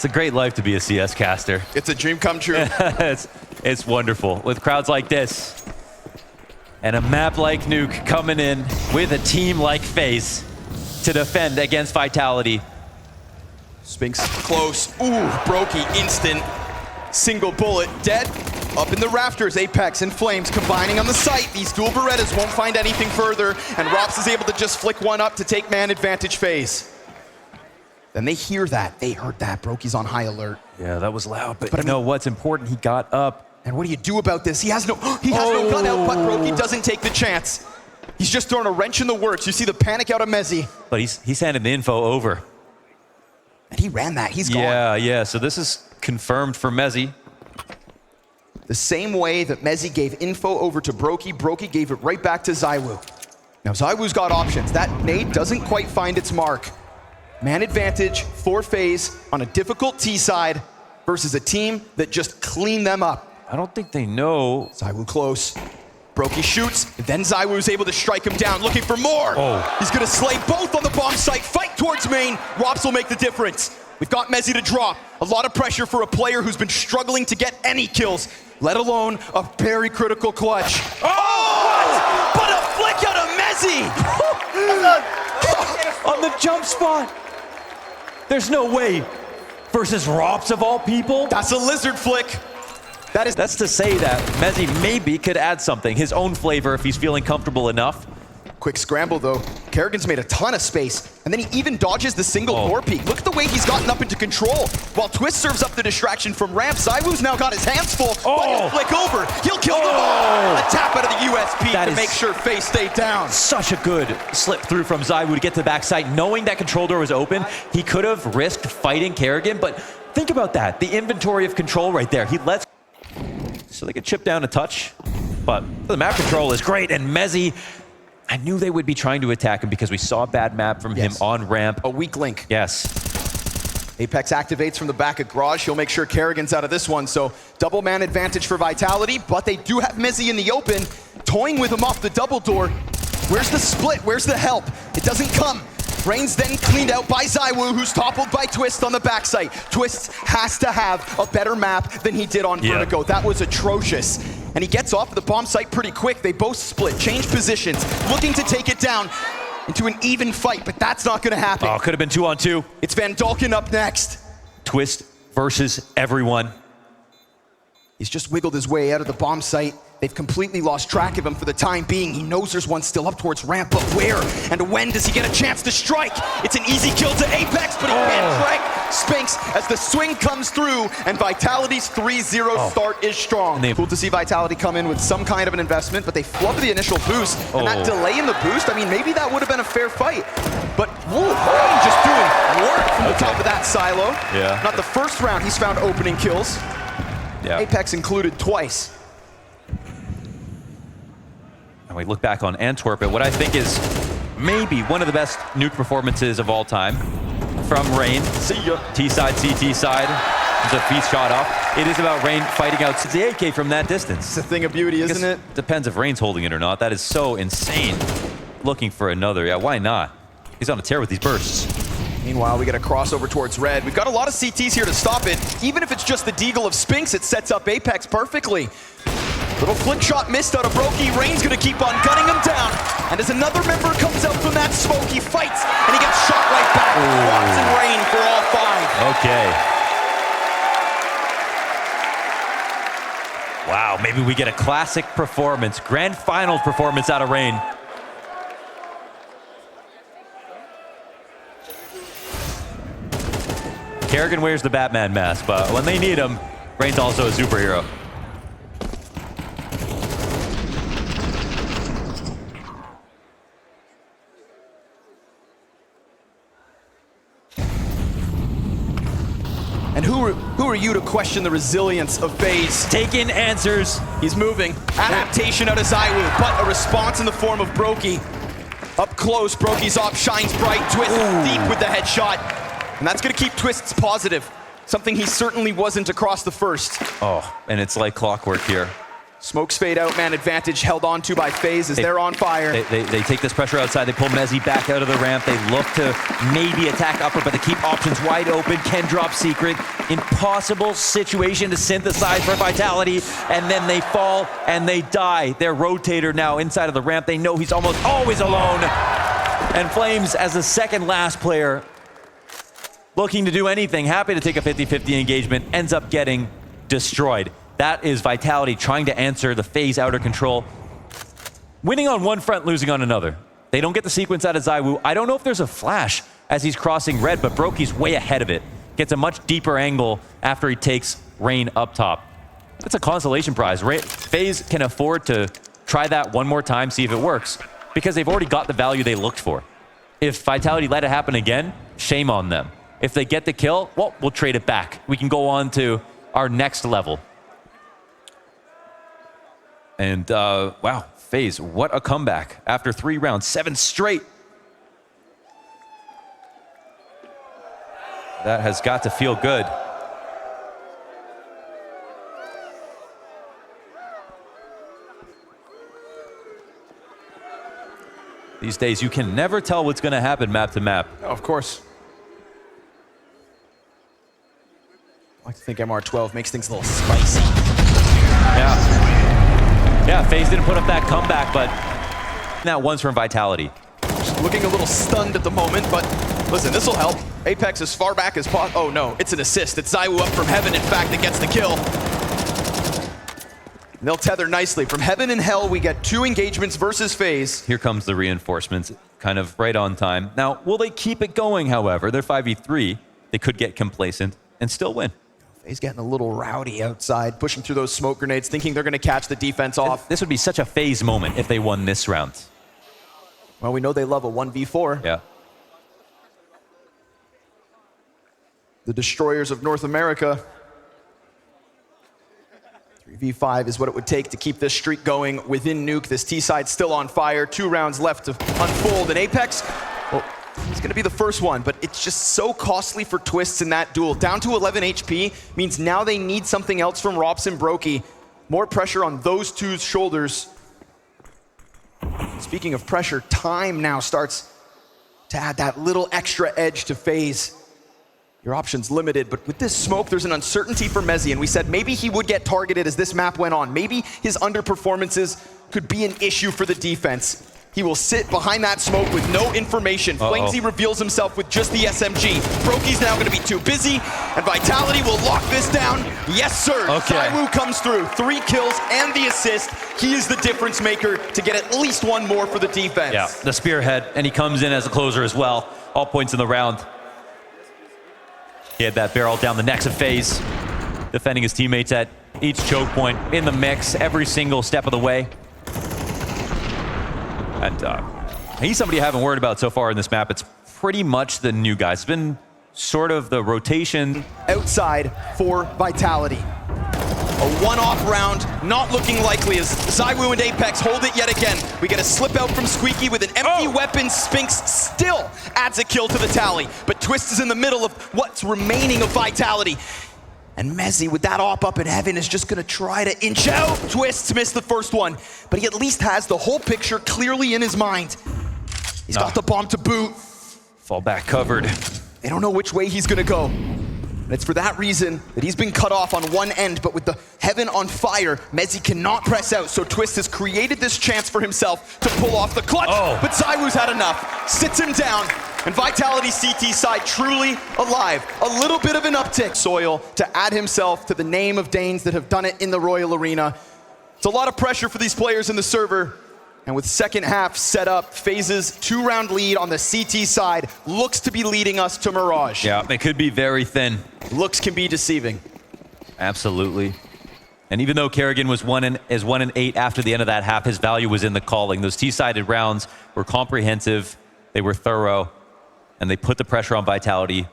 It's a great life to be a CS caster. It's a dream come true. it's wonderful with crowds like this. And a map like Nuke coming in with a team like Faze to defend against Vitality. Spinks close. Ooh, Brokey, instant. Single bullet, dead. Up in the rafters, Apex and Flames combining on the site. These dual Berettas won't find anything further, and Rops is able to just flick one up to take man advantage Faze. Then they hear that. They heard that. Brokey's on high alert. Yeah, that was loud, but you know what's important? He got up. And what do you do about this? He has no gun out, but Brokey doesn't take the chance. He's just throwing a wrench in the works. You see the panic out of Mezzy. But he's handing the info over. And he ran that. He's gone. Yeah. So this is confirmed for Mezzy. The same way that Mezzy gave info over to Brokey, Brokey gave it right back to ZYWOO. Now ZYWOO's got options. That nade doesn't quite find its mark. Man advantage for Faze on a difficult T side versus a team that just cleaned them up. I don't think they know. ZYWOO close. Brokey shoots, then ZYWOO's able to strike him down, looking for more. He's gonna slay both on the bomb site, fight towards main. Rops will make the difference. We've got Mezzy to drop. A lot of pressure for a player who's been struggling to get any kills, let alone a very critical clutch. Oh! But a flick out of Mezzy! On the jump spot. There's no way. Versus Rops of all people. That's a lizard flick. That's to say that Mezzy maybe could add something, his own flavor if he's feeling comfortable enough. Quick scramble though. Carrigan's made a ton of space, and then he even dodges the single core peek. Look at the way he's gotten up into control. While Twist serves up the distraction from ramp, ZYWOO's now got his hands full, but he'll flick over. He'll kill them all. A tap out of the USP to make sure Faze stayed down. Such a good slip through from ZYWOO to get to the backside. Knowing that control door was open, he could have risked fighting Carrigan, but think about that. The inventory of control right there. He lets so they could chip down a touch, but the map control is great, and Mezzy, I knew they would be trying to attack him because we saw a bad map from him on ramp. A weak link. Yes. Apex activates from the back of Garage. He'll make sure Carrigan's out of this one, so double man advantage for Vitality, but they do have Mezzy in the open, toying with him off the double door. Where's the split? Where's the help? It doesn't come. Brain's then cleaned out by ZYWOO, who's toppled by Twist on the backside. Twist has to have a better map than he did on Vertigo. That was atrocious. And he gets off the bomb site pretty quick. They both split, change positions, looking to take it down into an even fight, but that's not gonna happen. Oh, could have been 2-on-2. It's Van Dalken up next. Twist versus everyone. He's just wiggled his way out of the bomb site. They've completely lost track of him for the time being. He knows there's one still up towards ramp, but where and when does he get a chance to strike? It's an easy kill to Apex, but he can't strike Spinks as the swing comes through, and Vitality's 3-0 start is strong. Cool to see Vitality come in with some kind of an investment, but they flub the initial boost, and that delay in the boost, I mean, maybe that would have been a fair fight. But just doing work from the top of that silo. Yeah. Not the first round he's found opening kills. Yeah. Apex included twice. And we look back on Antwerp at what I think is maybe one of the best Nuke performances of all time. From Rain, T-side, CT side, there's a feast shot off. It is about Rain fighting out the AK from that distance. It's a thing of beauty, isn't it? Depends if Rain's holding it or not. That is so insane. Looking for another, yeah, why not? He's on a tear with these bursts. Meanwhile, we get a crossover towards red. We've got a lot of CTs here to stop it. Even if it's just the deagle of Spinks, it sets up Apex perfectly. Little flick shot missed out of Brokey. Rain's gonna keep on gunning him down. And as another member comes out from that smoke, he fights, and he gets shot right back. Rops and Rain for all 5. Okay. Wow, maybe we get a classic performance, grand finals performance out of Rain. Carrigan wears the Batman mask, but when they need him, Rain's also a superhero. And who are you to question the resilience of Faze? Taking answers. He's moving. Adaptation out of ZYWOO, but a response in the form of Brokey. Up close, Brokey's op shines bright. Twist deep with the headshot. And that's gonna keep Twists positive. Something he certainly wasn't across the first. Oh, and it's like clockwork here. Smokes fade out, man advantage held on to by Faze as they're on fire. They take this pressure outside, they pull Mezzy back out of the ramp, they look to maybe attack upper, but they keep options wide open, can drop secret. Impossible situation to synthesize for Vitality, and then they fall and they die. Their rotator now inside of the ramp, they know he's almost always alone. And Flames, as the second last player, looking to do anything, happy to take a 50-50 engagement, ends up getting destroyed. That is Vitality trying to answer the Faze outer control. Winning on one front, losing on another. They don't get the sequence out of ZYWOO. I don't know if there's a flash as he's crossing red, but Brokey's way ahead of it. Gets a much deeper angle after he takes Rain up top. That's a consolation prize. Faze can afford to try that one more time, see if it works, because they've already got the value they looked for. If Vitality let it happen again, shame on them. If they get the kill, well, we'll trade it back. We can go on to our next level. And wow, Faze, what a comeback. After 3 rounds, 7 straight. That has got to feel good. These days, you can never tell what's going to happen map to map. Oh, of course. I like to think MR12 makes things a little spicy. Yeah, Faze didn't put up that comeback, but that one's from Vitality. Just looking a little stunned at the moment, but listen, this will help. Apex as far back as possible. Oh no, it's an assist. It's ZYWOO up from heaven, in fact, that gets the kill. And they'll tether nicely. From heaven and hell, we get 2 engagements versus Faze. Here comes the reinforcements, kind of right on time. Now, will they keep it going, however? They're 5v3. They could get complacent and still win. Faze getting a little rowdy outside, pushing through those smoke grenades, thinking they're going to catch the defense off. This would be such a Faze moment if they won this round. Well, we know they love a 1v4. Yeah. The destroyers of North America. 3v5 is what it would take to keep this streak going within Nuke. This T-side still on fire. 2 rounds left to unfold. And Apex, well, it's going to be the first one, but it's just so costly for Twists in that duel. Down to 11 HP means now they need something else from Robson Brokey. More pressure on those 2's shoulders. Speaking of pressure, time now starts to add that little extra edge to Faze. Your options limited, but with this smoke, there's an uncertainty for Mezzy, and we said maybe he would get targeted as this map went on. Maybe his underperformances could be an issue for the defense. He will sit behind that smoke with no information. Flamesy reveals himself with just the SMG. Brokey's now going to be too busy, and Vitality will lock this down. Yes, sir. Okay. ZYWOO comes through. 3 kills and the assist. He is the difference maker to get at least 1 more for the defense. Yeah, the spearhead, and he comes in as a closer as well. All points in the round. He had that barrel down the necks of Faze, defending his teammates at each choke point, in the mix, every single step of the way. And he's somebody I haven't worried about so far in this map. It's pretty much the new guys. It's been sort of the rotation. Outside for Vitality. A one-off round, not looking likely as ZYWOO and Apex hold it yet again. We get a slip out from Squeaky with an empty weapon. Spinks still adds a kill to the tally, but Twist is in the middle of what's remaining of Vitality. And Mezzy, with that op up in heaven, is just gonna try to inch out. Twists missed the first one, but he at least has the whole picture clearly in his mind. He's got the bomb to boot. Fall back covered. They don't know which way he's gonna go. And it's for that reason that he's been cut off on one end, but with the heaven on fire, Mezzy cannot press out, so Twist has created this chance for himself to pull off the clutch, but ZYWOO's had enough. Sits him down, and Vitality CT side truly alive. A little bit of an uptick. Soil to add himself to the name of Danes that have done it in the Royal Arena. It's a lot of pressure for these players in the server. And with second half set up, Faze's 2-round lead on the CT side looks to be leading us to Mirage. Yeah, it could be very thin. Looks can be deceiving. Absolutely. And even though Kerrigan was 1-8 after the end of that half, his value was in the calling. Those T-sided rounds were comprehensive, they were thorough, and they put the pressure on Vitality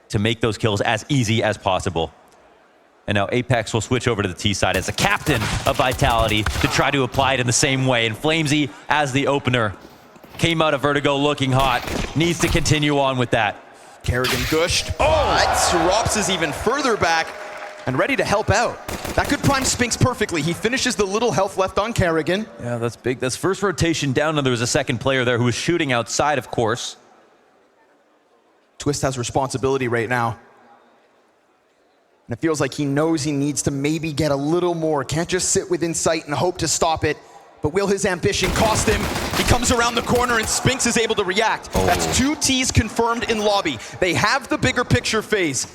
to make those kills as easy as possible. And now Apex will switch over to the T side as the captain of Vitality to try to apply it in the same way. And Flamesy, as the opener, came out of Vertigo looking hot, needs to continue on with that. Kerrigan gushed. But Rops is even further back. and ready to help out. That could prime Spinks perfectly. He finishes the little health left on Carrigan. Yeah, that's big. That's first rotation down, and there was a second player there who was shooting outside, of course. Twist has responsibility right now. And it feels like he knows he needs to maybe get a little more. Can't just sit within sight and hope to stop it. But will his ambition cost him? He comes around the corner and Spinks is able to react. That's 2 Ts confirmed in lobby. They have the bigger picture phase.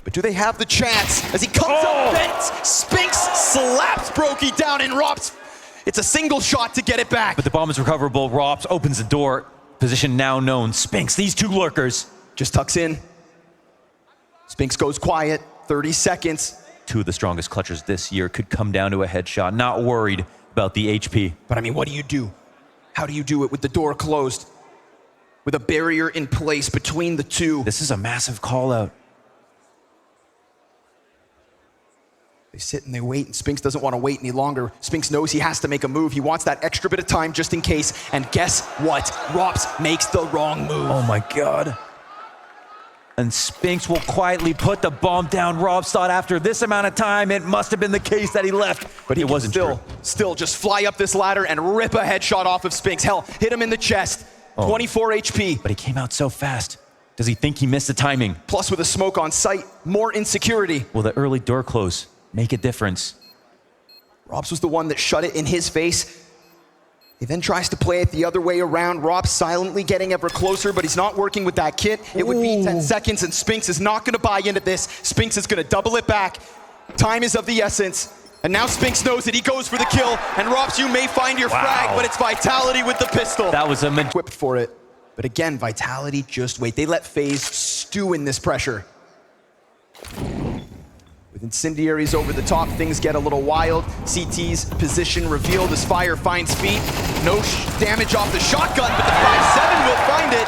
But do they have the chance? As he comes up bent, Spinks slaps Brokey down and Rops. It's a single shot to get it back. But the bomb is recoverable. Rops opens the door. Position now known. Spinks, these 2 lurkers. Just tucks in. Spinks goes quiet. 30 seconds. 2 of the strongest clutchers this year could come down to a headshot. Not worried about the HP. But I mean, what do you do? How do you do it with the door closed? With a barrier in place between the 2? This is a massive call out. They sit and they wait, and Spinks doesn't want to wait any longer. Spinks knows he has to make a move. He wants that extra bit of time just in case. And guess what? Rops makes the wrong move. Oh my God. And Spinks will quietly put the bomb down. Rops thought after this amount of time, it must have been the case that he left. But it wasn't true. Still just fly up this ladder and rip a headshot off of Spinks. Hell, hit him in the chest. 24 HP. But he came out so fast. Does he think he missed the timing? Plus with a smoke on sight, more insecurity. Will the early door close make a difference? Rops was the one that shut it in his face. He then tries to play it the other way around. Rob silently getting ever closer, but he's not working with that kit. It would be 10 seconds, and Spinks is not going to buy into this. Spinks is going to double it back. Time is of the essence. And now Spinks knows that he goes for the kill. And Robs, you may find your frag, but it's Vitality with the pistol. That was equipped for it. But again, Vitality just wait. They let Faze stew in this pressure. With incendiaries over the top, things get a little wild. CT's position revealed as fire finds feet. No damage off the shotgun, but the 5-7 will find it.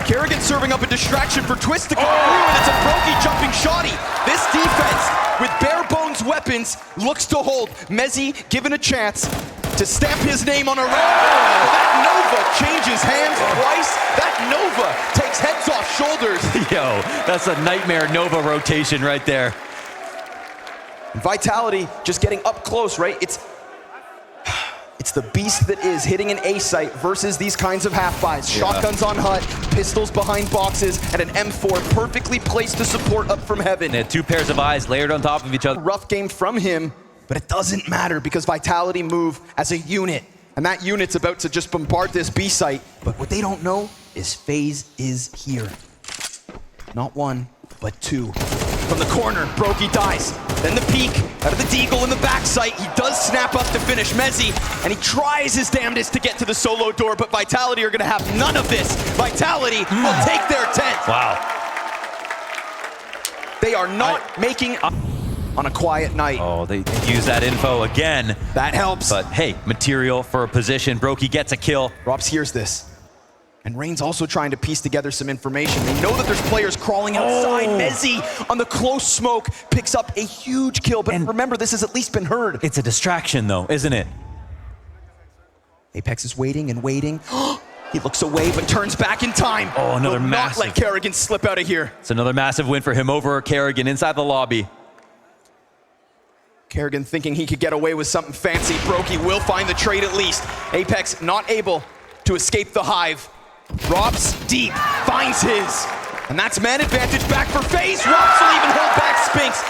Carrigan serving up a distraction for Twist to come through, and it's a Brokey jumping shotty. This defense, with bare bones weapons, looks to hold. Mezzi given a chance to stamp his name on a round. That Nova changes hands twice. That Nova takes heads off shoulders. Yo, that's a nightmare Nova rotation right there. Vitality just getting up close, right? It's the beast that is hitting an A site versus these kinds of half-buys. Shotguns on hut, pistols behind boxes, and an M4 perfectly placed to support up from heaven. They had 2 pairs of eyes layered on top of each other. Rough game from him, but it doesn't matter because Vitality move as a unit. And that unit's about to just bombard this B site. But what they don't know is Faze is here. Not 1, but 2. From the corner, Brokey dies. Then the peek, out of the deagle in the back sight. He does snap up to finish Mezzi, and he tries his damnedest to get to the solo door, but Vitality are gonna have none of this. Vitality will take their 10th. Wow. They are not making on a quiet night. Oh, they use that info again. That helps. But hey, material for a position. Brokey gets a kill. Rops hears this. And Rain's also trying to piece together some information. They know that there's players crawling outside. Mezzi on the close smoke picks up a huge kill. But remember, this has at least been heard. It's a distraction though, isn't it? Apex is waiting and waiting. He looks away, but turns back in time. Oh, another Will massive. not let Carrigan slip out of here. It's another massive win for him over Carrigan inside the lobby. Carrigan thinking he could get away with something fancy. Brokey will find the trade at least. Apex not able to escape the hive. Robs deep, finds his. And that's man advantage back for Faze. Robs will even hold back Spinks.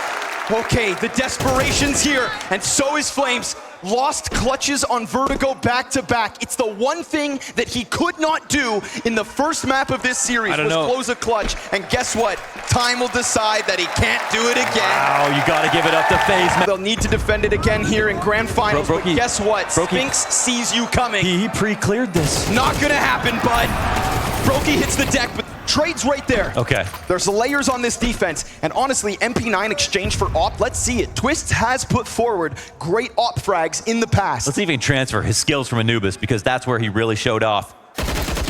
Okay, the desperation's here, and so is Flames. Lost clutches on Vertigo back-to-back. It's the one thing that he could not do in the first map of this series was close a clutch. And guess what? Time will decide that he can't do it again. Wow, you gotta give it up to Faze, man. They'll need to defend it again here in Grand Finals, but guess what? Brokey. Spinks sees you coming. He pre-cleared this. Not gonna happen, bud. Brokey hits the deck, but trade's right there. Okay. There's layers on this defense, and honestly, MP9 exchange for AWP, let's see it. Twist has put forward great AWP frags in the past. Let's even transfer his skills from Anubis because that's where he really showed off.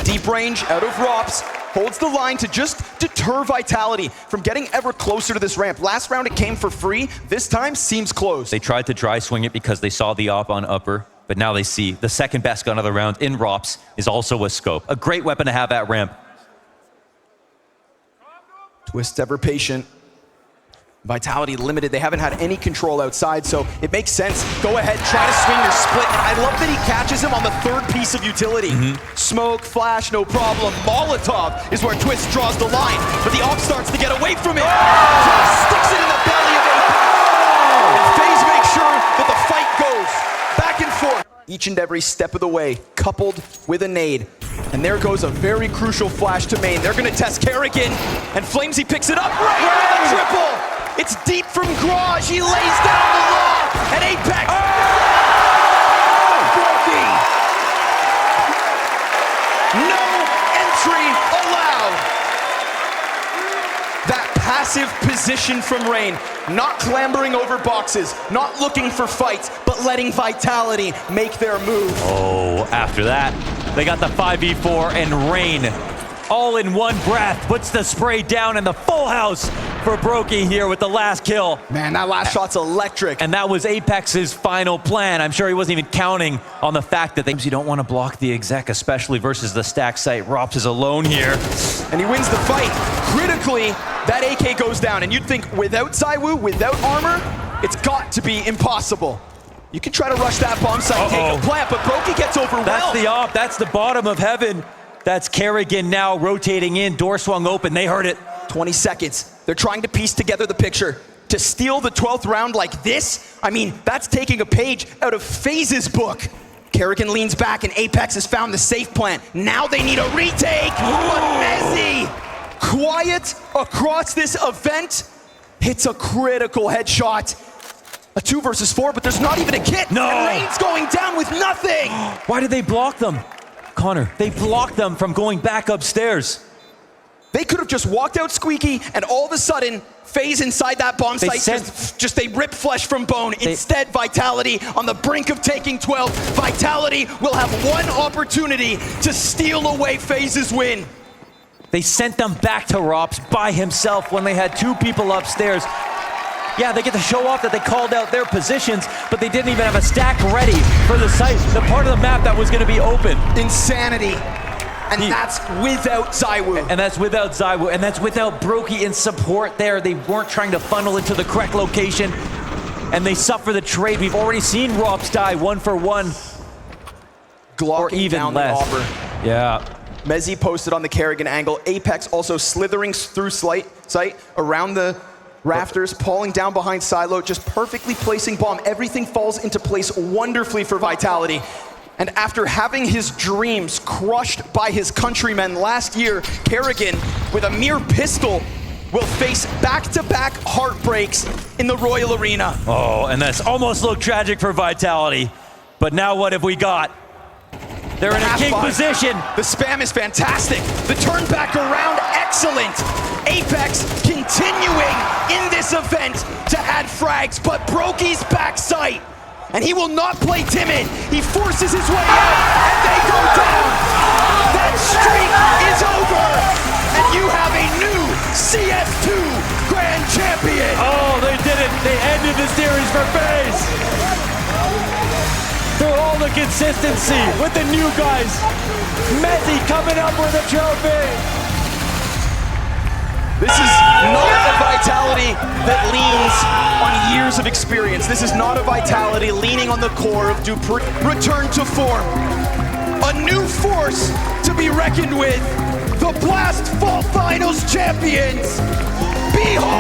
Deep range out of Rops, holds the line to just deter Vitality from getting ever closer to this ramp. Last round it came for free, this time seems close. They tried to dry swing it because they saw the AWP on upper, but now they see the second best gun of the round in Rops is also a scope. A great weapon to have at ramp. Twist ever patient. Vitality limited. They haven't had any control outside, so it makes sense. Go ahead, try to swing your split. And I love that he catches him on the third piece of utility. Smoke, flash, no problem. Molotov is where Twist draws the line, but the op starts to get away from it. Sticks it in the belly of Apex. And Faze makes sure that the fight goes back and forth. Each and every step of the way, coupled with a nade. And there goes a very crucial flash to main. They're gonna test Carrigan, and Flamesy picks it up right with a triple. It's deep from Garage. He lays down the law, and Apex. Brokey. No entry allowed. That passive position from Rain, not clambering over boxes, not looking for fights, but letting Vitality make their move. Oh, after that, they got the 5v4 and Rain all in one breath puts the spray down, and the full house for Brokey here with the last kill. Man, that last shot's electric. And that was Apex's final plan. I'm sure he wasn't even counting on the fact that you don't want to block the exec, especially versus the stack site. Rops is alone here. And he wins the fight. Critically, that AK goes down, and you'd think without ZYWOO, without armor, it's got to be impossible. You can try to rush that bomb site, take a plant, but Brokey gets overwhelmed. That's the op, that's the bottom of heaven. That's Carrigan now rotating in, door swung open, they heard it. 20 seconds. They're trying to piece together the picture. To steal the 12th round like this, I mean, that's taking a page out of Faze's book. Carrigan leans back, and Apex has found the safe plant. Now they need a retake, but Mezzy, quiet across this event, hits a critical headshot. A 2 versus 4, but there's not even a kit. No. And Rain's going down with nothing. Why did they block them? Connor, they blocked them from going back upstairs. They could have just walked out squeaky, and all of a sudden, Faze inside that bomb site, they rip flesh from bone. Instead, Vitality on the brink of taking 12. Vitality will have one opportunity to steal away Faze's win. They sent them back to Rops by himself when they had 2 people upstairs. Yeah, they get to show off that they called out their positions, but they didn't even have a stack ready for the site, the part of the map that was going to be open. Insanity. And that's without ZYWOO. And that's without ZYWOO, and that's without Brokey in support there. They weren't trying to funnel into the correct location, and they suffer the trade. We've already seen Rops die 1 for 1. Glocking or even down less. The offer. Yeah. Mezzy posted on the Carrigan angle. Apex also slithering through sight around the rafters, falling down behind Silo, just perfectly placing bomb. Everything falls into place wonderfully for Vitality. And after having his dreams crushed by his countrymen last year, Carrigan, with a mere pistol, will face back-to-back heartbreaks in the Royal Arena. Oh, and that's almost looked tragic for Vitality. But now what have we got? They're in a king position. The spam is fantastic. The turn back around, excellent. Apex continuing in this event to add frags, but Brokey's backside. And he will not play timid. He forces his way out, and they go down. That streak is over, and you have a new CS2 Grand Champion. Oh, they did it. They ended the series for Faze. Through all the consistency with the new guys. Mezzy coming up with a trophy. This is not a Vitality that leans on years of experience. This is not a Vitality leaning on the core of Dupree. Return to form. A new force to be reckoned with. The Blast Fall Finals champions. Behold!